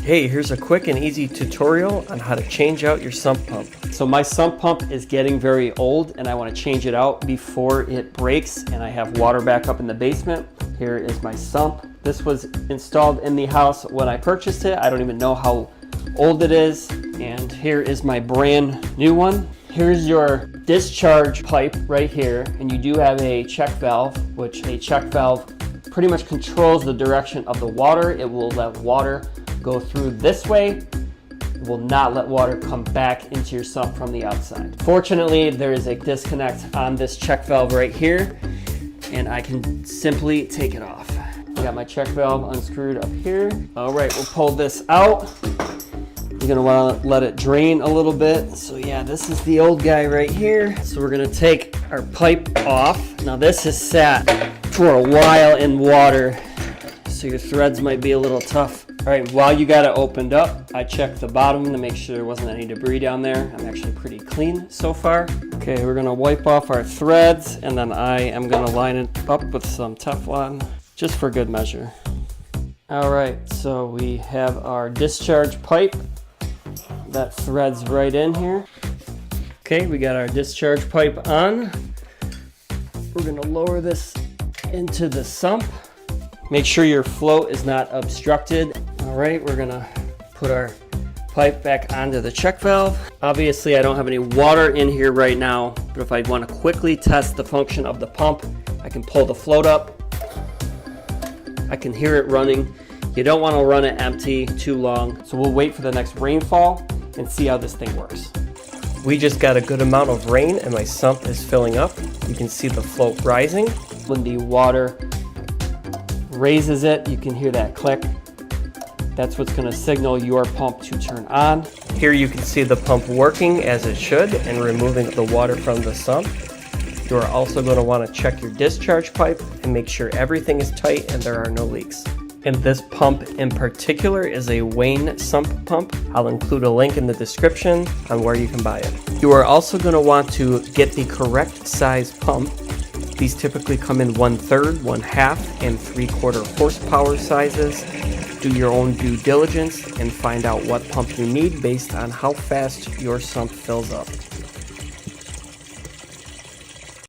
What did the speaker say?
Hey, here's a quick and easy tutorial on how to change out your sump pump. So my sump pump is getting very old and I want to change it out before it breaks and I have water back up in the basement. Here is my sump. This was installed in the house when I purchased it. I don't even know how old it is. And here is my brand new one. Here's your discharge pipe right here, and you do have a check valve, which a check valve pretty much controls the direction of the water. It will let water go through this way. It will not let water come back into your sump from the outside. Fortunately, there is a disconnect on this check valve right here, and I can simply take it off. I got my check valve unscrewed up here. All right, we'll pull this out. You're gonna wanna let it drain a little bit. So yeah, this is the old guy right here. So we're gonna take our pipe off. Now this has sat for a while in water, so your threads might be a little tough. All right, while you got it opened up, I checked the bottom to make sure there wasn't any debris down there. I'm actually pretty clean so far. Okay, we're gonna wipe off our threads, and then I am gonna line it up with some Teflon, just for good measure. All right, so we have our discharge pipe. That threads right in here. Okay, we got our discharge pipe on. We're gonna lower this into the sump. Make sure your flow is not obstructed. All right, we're gonna put our pipe back onto the check valve. Obviously, I don't have any water in here right now, but if I wanna quickly test the function of the pump, I can pull the float up. I can hear it running. You don't wanna run it empty too long, so we'll wait for the next rainfall and see how this thing works. We just got a good amount of rain and my sump is filling up. You can see the float rising. When the water raises it, you can hear that click. That's what's gonna signal your pump to turn on. Here you can see the pump working as it should and removing the water from the sump. You are also going to want to check your discharge pipe and make sure everything is tight and there are no leaks. And this pump in particular is a Wayne sump pump. I'll include a link in the description on where you can buy it. You are also going to want to get the correct size pump. These typically come in 1/3, 1/2, and 3/4 horsepower sizes. Do your own due diligence and find out what pump you need based on how fast your sump fills up.